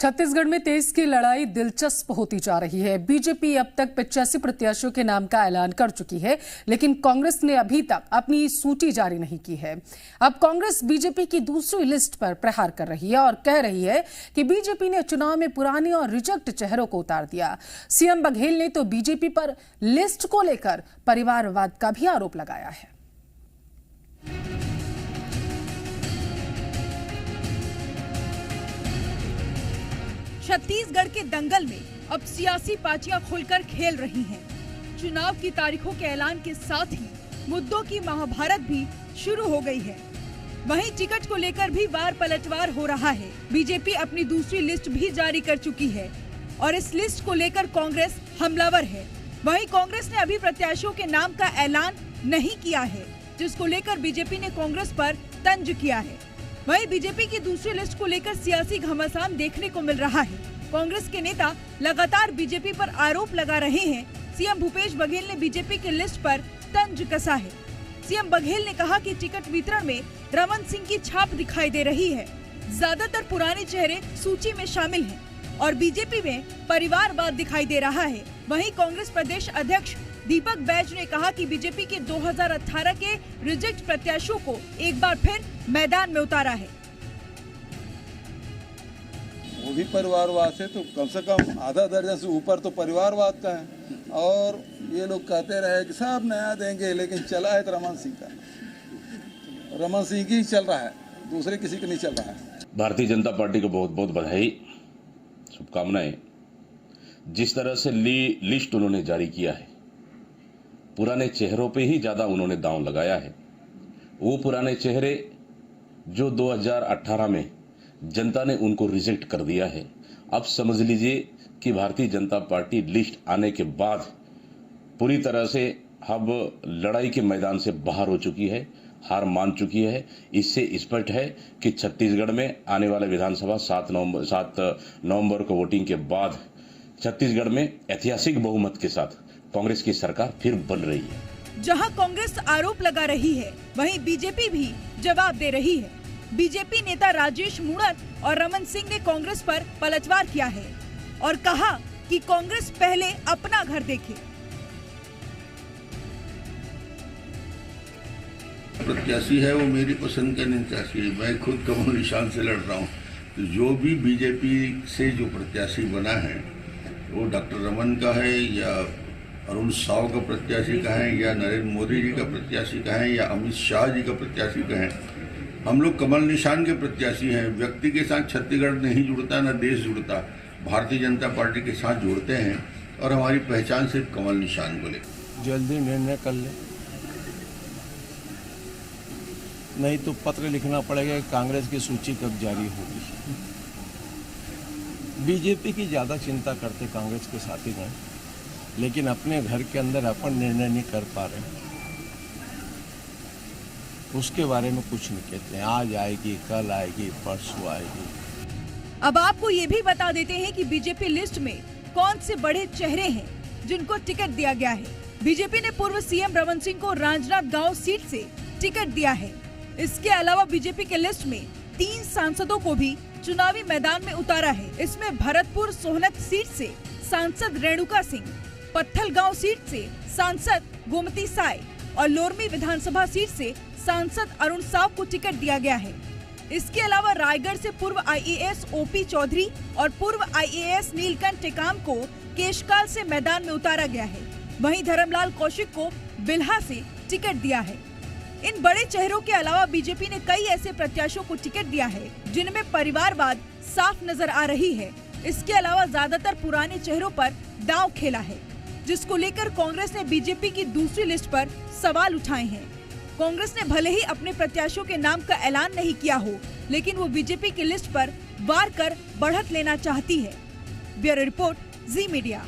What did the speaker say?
छत्तीसगढ़ में तेज की लड़ाई दिलचस्प होती जा रही है। बीजेपी अब तक 85 प्रत्याशियों के नाम का ऐलान कर चुकी है, लेकिन कांग्रेस ने अभी तक अपनी सूची जारी नहीं की है। अब कांग्रेस बीजेपी की दूसरी लिस्ट पर प्रहार कर रही है और कह रही है कि बीजेपी ने चुनाव में पुराने और रिजेक्ट चेहरों को उतार दिया। सीएम बघेल ने तो बीजेपी पर लिस्ट को लेकर परिवारवाद का भी आरोप लगाया है। छत्तीसगढ़ के दंगल में अब सियासी पार्टियां खुलकर खेल रही हैं। चुनाव की तारीखों के ऐलान के साथ ही मुद्दों की महाभारत भी शुरू हो गई है। वहीं टिकट को लेकर भी वार पलटवार हो रहा है। बीजेपी अपनी दूसरी लिस्ट भी जारी कर चुकी है और इस लिस्ट को लेकर कांग्रेस हमलावर है। वहीं कांग्रेस ने अभी प्रत्याशियों के नाम का ऐलान नहीं किया है, जिसको लेकर बीजेपी ने कांग्रेस पर तंज किया है। वहीं बीजेपी की दूसरी लिस्ट को लेकर सियासी घमासान देखने को मिल रहा है। कांग्रेस के नेता लगातार बीजेपी पर आरोप लगा रहे हैं। सीएम भूपेश बघेल ने बीजेपी की लिस्ट पर तंज कसा है। सीएम बघेल ने कहा कि टिकट वितरण में रमन सिंह की छाप दिखाई दे रही है। ज्यादातर पुराने चेहरे सूची में शामिल हैं और बीजेपी में परिवारवाद दिखाई दे रहा है। वहीं कांग्रेस प्रदेश अध्यक्ष दीपक बैज ने कहा कि बीजेपी के 2018 के रिजेक्ट प्रत्याशियों को एक बार फिर मैदान में उतारा है। वो भी परिवारवाद से तो कम से कम आधा दर्जन से ऊपर तो परिवारवाद का है। और ये लोग कहते रहे कि सब नया देंगे, लेकिन चला है तो रमन सिंह का, रमन सिंह की चल रहा है, दूसरे किसी का नहीं चल रहा है। भारतीय जनता पार्टी को बहुत बहुत बधाई, शुभकामनाएं। जिस तरह से लिस्ट उन्होंने जारी किया है, पुराने चेहरों पे ही ज्यादा उन्होंने दांव लगाया है। वो पुराने चेहरे जो 2018 में जनता ने उनको रिजेक्ट कर दिया है, अब समझ लीजिए कि भारतीय जनता पार्टी लिस्ट आने के बाद पूरी तरह से अब लड़ाई के मैदान से बाहर हो चुकी है, हार मान चुकी है। इससे स्पष्ट है कि छत्तीसगढ़ में आने वाले विधानसभा 7 नवंबर को वोटिंग के बाद छत्तीसगढ़ में ऐतिहासिक बहुमत के साथ कांग्रेस की सरकार फिर बन रही है। जहां कांग्रेस आरोप लगा रही है, वहीं बीजेपी भी जवाब दे रही है। बीजेपी नेता राजेश मूणत और रमन सिंह ने कांग्रेस पर पलटवार किया है और कहा कि कांग्रेस पहले अपना घर देखे। प्रत्याशी है वो मेरी पसंद का प्रत्याशी है। मैं खुद कमल निशान से लड़ रहा हूँ। तो जो भी बीजेपी से जो प्रत्याशी बना है वो डॉक्टर रमन का है या अरुण साव का प्रत्याशी का है या नरेंद्र मोदी जी का प्रत्याशी का है या अमित शाह जी का प्रत्याशी का है। हम लोग कमल निशान के प्रत्याशी हैं। व्यक्ति के साथ छत्तीसगढ़ नहीं जुड़ता, न देश जुड़ता। भारतीय जनता पार्टी के साथ जुड़ते हैं और हमारी पहचान सिर्फ कमल निशान को लेकर। जल्दी निर्णय कर ले, नहीं तो पत्र लिखना पड़ेगा कि कांग्रेस की सूची कब जारी होगी। बीजेपी की ज़्यादा चिंता करते कांग्रेस के साथी हैं, लेकिन अपने घर के अंदर अपन निर्णय नहीं कर पा रहे, उसके बारे में कुछ नहीं कहते हैं। आज आएगी, कल आएगी, परसों आएगी। अब आपको ये भी बता देते हैं कि बीजेपी लिस्ट में कौन से बड़े चेहरे हैं जिनको टिकट दिया गया है। बीजेपी ने पूर्व सीएम रमन सिंह को राजनांदगांव सीट से टिकट दिया है। इसके अलावा बीजेपी के लिस्ट में 3 सांसदों को भी चुनावी मैदान में उतारा है। इसमें भरतपुर सोहनत सीट से सांसद रेणुका सिंह, पत्थलगांव सीट से सांसद गोमती साय और लोरमी विधानसभा सीट से सांसद अरुण साव को टिकट दिया गया है। इसके अलावा रायगढ़ से पूर्व आईएएस ओपी चौधरी और पूर्व आईएएस नीलकंठ टेकाम को केशकाल से मैदान में उतारा गया है। वहीं धर्मलाल कौशिक को बिल्हा से टिकट दिया है। इन बड़े चेहरों के अलावा बीजेपी ने कई ऐसे प्रत्याशियों को टिकट दिया है जिनमें परिवारवाद साफ नजर आ रही है। इसके अलावा ज्यादातर पुराने चेहरों पर दांव खेला है, जिसको लेकर कांग्रेस ने बीजेपी की दूसरी लिस्ट पर सवाल उठाए हैं। कांग्रेस ने भले ही अपने प्रत्याशियों के नाम का ऐलान नहीं किया हो, लेकिन वो बीजेपी की लिस्ट पर वार कर बढ़त लेना चाहती है। ब्यूरो रिपोर्ट, जी मीडिया।